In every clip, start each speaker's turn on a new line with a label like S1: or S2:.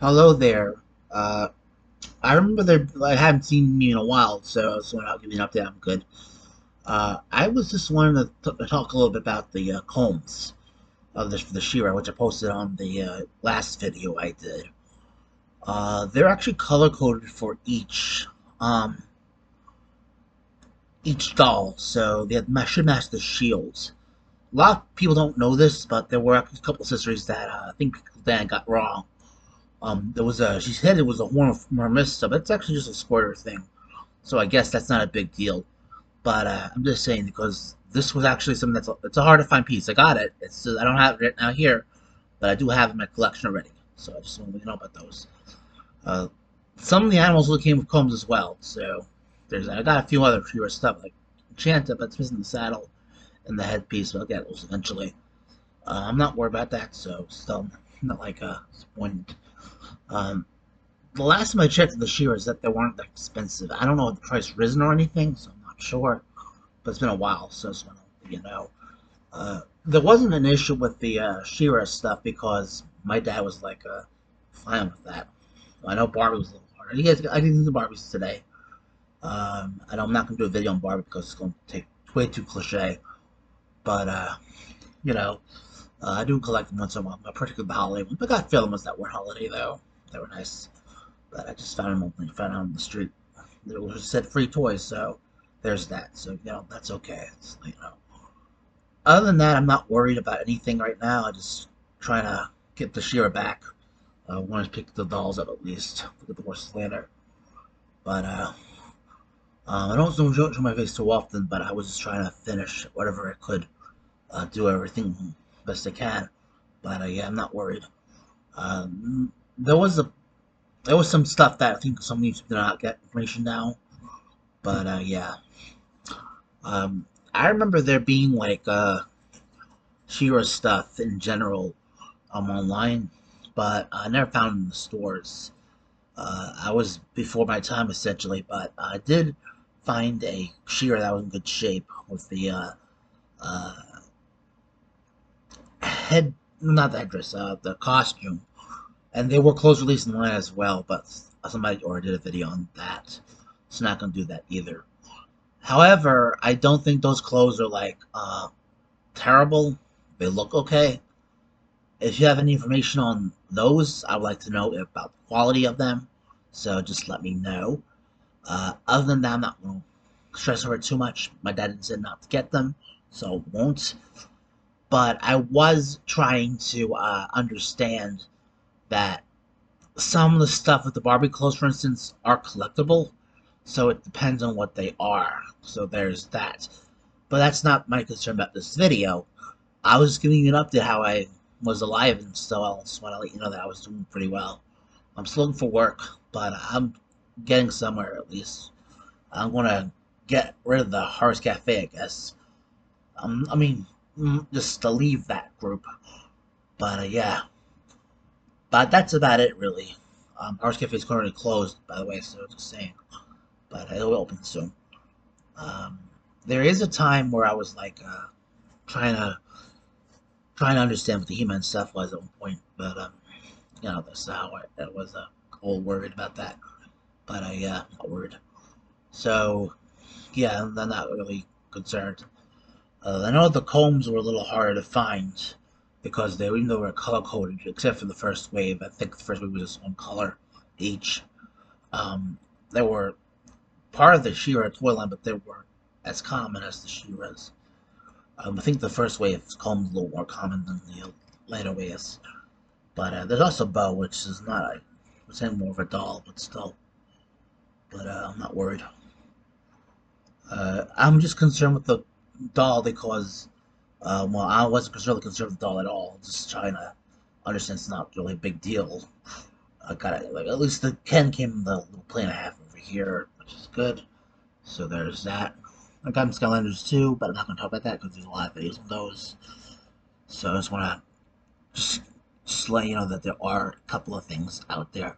S1: Hello there. Uh, I remember I haven't seen me in a while, so I'll give you an update. I'm good. I was just wanting to talk a little bit about the combs of the Shira, which I posted on the last video I did. They're actually color coded for um, each doll, so should match the shields. A lot of people don't know this, but there were actually a couple of sisters that I think Dan got wrong. She said it was a horn from her Mista, but it's actually just a squirter thing. So I guess that's not a big deal. But I'm just saying because this was actually something it's a hard to find piece. I got it. It's just, I don't have it right now here, but I do have it in my collection already. So I just want to let you know about those. Uh, some of the animals really came with combs as well. So I got a few other fewer stuff like Enchanta, but it's missing the saddle and the headpiece. But I'll get those eventually. I'm not worried about that. So still not like disappointed. Um, the last time I checked the shearers that they weren't that expensive. I don't know if the price risen or anything, so I'm not sure. But it's been a while, so I just want to let you know. There wasn't an issue with the Shearer stuff because my dad was like fine with that. I know Barbie was a little harder. I didn't do Barbies today. I know I'm not going to do a video on Barbie because it's going to take way too cliche. But you know, I do collect them once in a while. Particularly the holiday ones. I got film ones that were holiday though. They were nice. But I just found them on the street. It was said free toys, so there's that. So that's okay. Other than that, I'm not worried about anything right now. I just trying to get the Shira back. I want to pick the dolls up at least. Look at the horses later. But I don't show my face too often. But I was just trying to finish whatever I could, do everything best I can. But yeah, I'm not worried. There was some stuff that I think some YouTube did not get information now. But yeah, I remember there being like Shira stuff in general online, but I never found it in the stores. I was before my time essentially, but I did find a Shira that was in good shape with the uh, head, not the headdress, the costume, and they were closed release in line as well. But somebody already did a video on that, so not gonna do that either. However, I don't think those clothes are like terrible. They look okay. If you have any information on those, I would like to know about the quality of them. So just let me know. Other than that, I'm not going to stress over it too much. My dad said not to get them, so won't. But I was trying to understand that some of the stuff with the Barbie clothes, for instance, are collectible. So it depends on what they are. So there's that. But that's not my concern about this video. I was giving you an update how I was alive and so I just want to let you know that I was doing pretty well. I'm still looking for work, but I'm getting somewhere at least. I'm gonna get rid of the Horrors Cafe, I guess. I mean, just to leave that group. But yeah, but that's about it really. Horrors Cafe is currently closed, by the way, so just saying. But it'll open soon. Um, there is a time where I was like trying to understand what the He-Man stuff was at one point, but that's how I was a little worried about that. But yeah, not worried. So yeah, I'm not really concerned. I know the combs were a little harder to find because even though they were color coded, except for the first wave. I think the first wave was just one color each. They were part of the She-Ra toy line, but they weren't as common as the She-Ras. I think the first wave combs a little more common than the later waves. But there's also Bo, which is not it's more of a doll, but still. But I'm not worried. I'm just concerned with the doll because, well, I wasn't really concerned with the doll at all. Just trying to understand it's not really a big deal. I got it. Like at least the Ken came in the little plane I have over here, which is good. So there's that. I got him Skylanders too, but I'm not gonna talk about that because there's a lot of videos on those. So I just wanna just let you know that there are a couple of things out there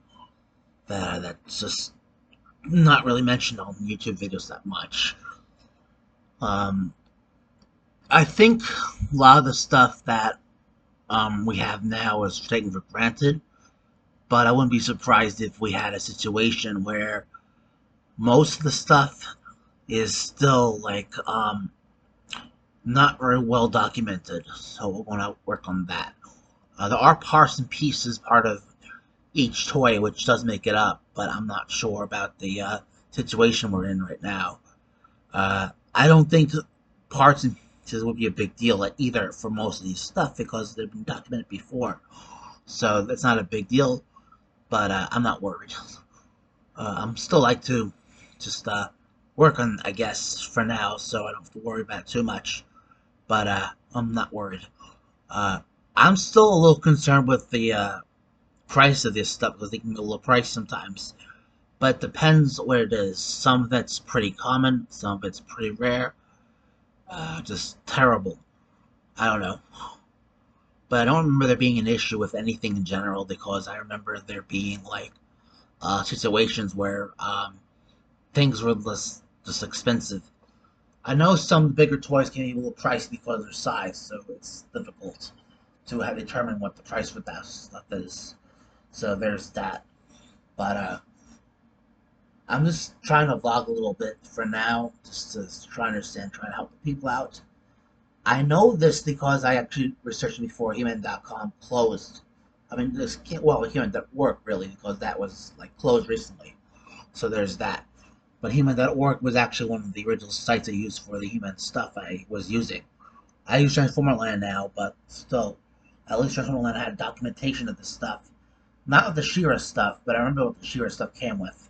S1: that's just not really mentioned on YouTube videos that much. Um, I think a lot of the stuff that we have now is taken for granted, but I wouldn't be surprised if we had a situation where most of the stuff is still like not very well documented. So we're going to work on that. There are parts and pieces part of each toy, which does make it up, but I'm not sure about the situation we're in right now. I don't think parts and pieces would be a big deal either for most of these stuff because they've been documented before. So that's not a big deal, but I'm not worried. I'm still like to just work on, I guess, for now, so I don't have to worry about it too much. But I'm not worried. Uh, I'm still a little concerned with the price of this stuff because they can be a little pricey sometimes. But it depends what it is. Some of it's pretty common, some of it's pretty rare. Just terrible. I don't know. But I don't remember there being an issue with anything in general because I remember there being like situations where things were less just expensive. I know some bigger toys can be a little pricey because of their size, so it's difficult to determine what the price for that stuff is. So there's that. But I'm just trying to vlog a little bit for now, just to try to understand, trying to help the people out. I know this because I actually researched before He-Man.com closed. I mean, this can't, well, He-Man.org really, because that was like closed recently. So there's that. But He-Man.org was actually one of the original sites I used for the He-Man stuff I was using. I use Transformerland now, but still, at least Transformerland had documentation of the stuff. Not of the She-Ra stuff, but I remember what the She-Ra stuff came with.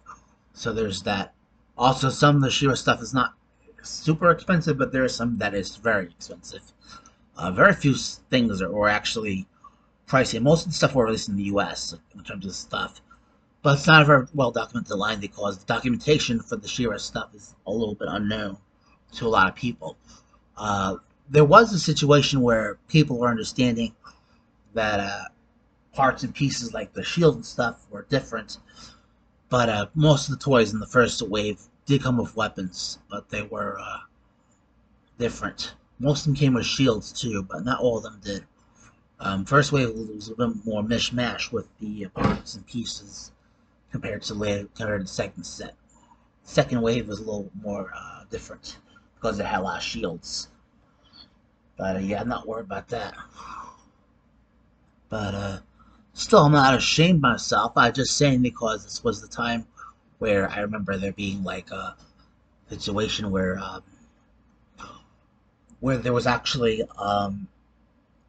S1: So there's that. Also, some of the She-Ra stuff is not super expensive, but there is some that is very expensive. Very few things are actually pricey. Most of the stuff were released in the U.S. in terms of stuff. But it's not a very well documented line because the documentation for the She-Ra stuff is a little bit unknown to a lot of people. Uh, there was a situation where people were understanding that parts and pieces like the shield and stuff were different, but most of the toys in the first wave did come with weapons, but they were different. Most of them came with shields too, but not all of them did. First wave was a bit more mishmash with the parts and pieces compared to the second set. Second wave was a little more different because it had a lot of shields. But yeah, I'm not worried about that. But still, I'm not ashamed of myself. I'm just saying because this was the time where I remember there being like a situation where there was actually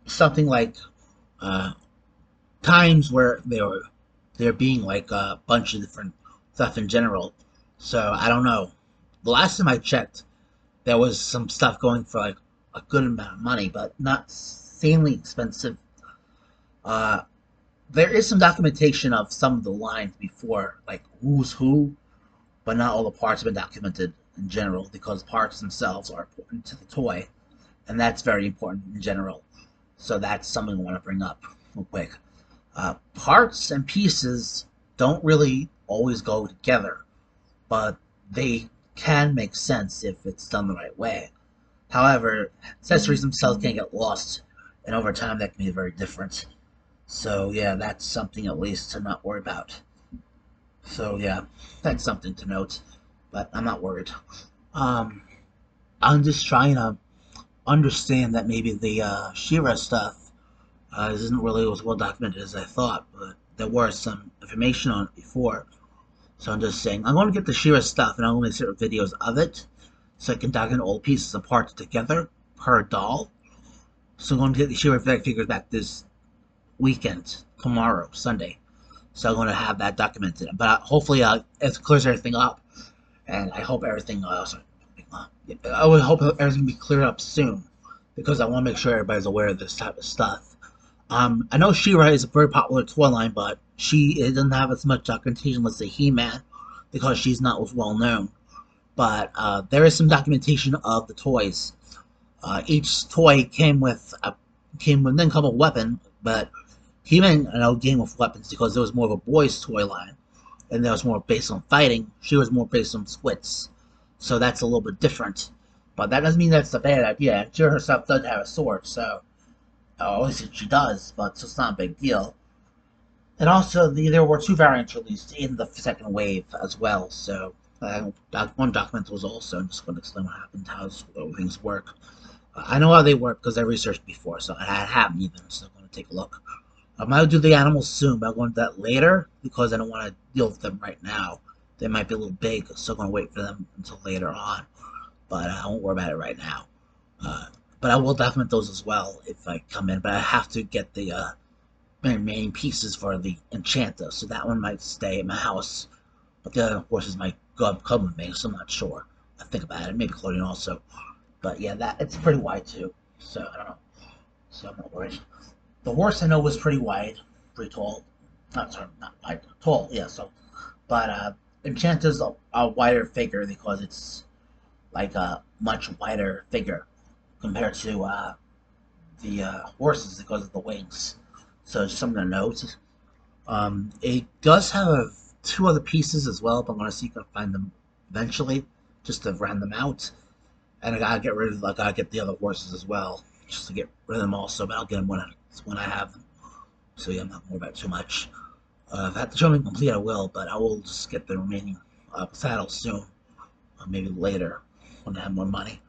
S1: something like uh, times where there being like a bunch of different stuff in general. So I don't know. The last time I checked, there was some stuff going for like a good amount of money, but not insanely expensive. Uh, there is some documentation of some of the lines before, like who's who, but not all the parts have been documented in general because parts themselves are important to the toy, and that's very important in general. So that's something I want to bring up real quick. Parts and pieces don't really always go together, but they can make sense if it's done the right way. However, accessories themselves can get lost, and over time that can be very different. So yeah, that's something at least to not worry about. So yeah, that's something to note, but I'm not worried. Um, I'm just trying to understand that maybe the She-Ra stuff isn't really as well documented as I thought, but there was some information on it before. So I'm just saying, I'm going to get the She-Ra stuff and I'm going to make videos of it so I can document all pieces and parts together per doll. So I'm going to get the She-Ra figures back this weekend, tomorrow, Sunday. So I'm going to have that documented. But hopefully it clears everything up. And I hope everything, I would hope everything will be cleared up soon. Because I want to make sure everybody's aware of this type of stuff. I know She-Ra is a very popular toy line, but she doesn't have as much documentation, let's say He-Man, because she's not as well known. But there is some documentation of the toys. Each toy came with didn't come with a weapon, but He-Man came with weapons because it was more of a boys' toy line, and that was more based on fighting. She was more based on squits, so that's a little bit different. But that doesn't mean that's a bad idea. She herself does have a sword, so obviously she does, but so it's not a big deal. And also, there were two variants released in the second wave as well. So, one document was also I'm just going to explain what happened, how things work. I know how they work because I researched before, so I haven't even. So I'm going to take a look. I might do the animals soon, but I'm going to do that later because I don't want to deal with them right now. They might be a little big, so I'm going to wait for them until later on. But I won't worry about it right now. Uh, but I will document those as well if I come in. But I have to get the remaining pieces for the enchanter, so that one might stay at my house. But the other horses might come with me, so I'm not sure. I think about it. Maybe Claudine also. But yeah, that it's pretty wide too. So I don't know. So I'm not worried. The horse I know was pretty wide, pretty tall. Not sorry, not wide, tall. Yeah. So, but Enchanter's a wider figure because it's like a much wider figure compared to the horses because of the wings. So it's something to note. It does have two other pieces as well, but I'm gonna see if I can find them eventually, just to round them out. And I gotta get rid of, I gotta get the other horses as well, just to get rid of them also. But I'll get them when I have them. So yeah, I'm not worried about it too much. If I have to show them complete, I will, but I will just get the remaining saddles soon, or maybe later when I have more money.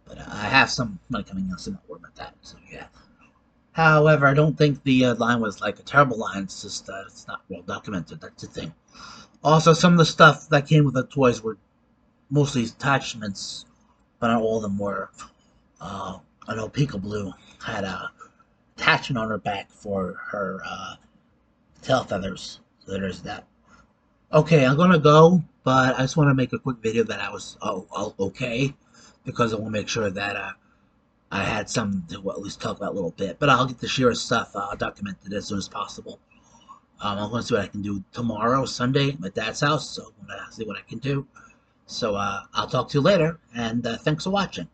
S1: But I have some money coming in, so I'm not worried about that. So yeah. However, I don't think the line was like a terrible line. It's just that it's not well documented. That's the thing. Also, some of the stuff that came with the toys were mostly attachments, but not all of them were. I know Peekaboo had a attachment on her back for her tail feathers. So there's that. Okay, I'm gonna go, but I just want to make a quick video that I was okay because I want to make sure that I had something to at least talk about a little bit. But I'll get the Shira stuff documented as soon as possible. I'm going to see what I can do tomorrow, Sunday, at my dad's house. So I'm going to see what I can do. So I'll talk to you later, and thanks for watching.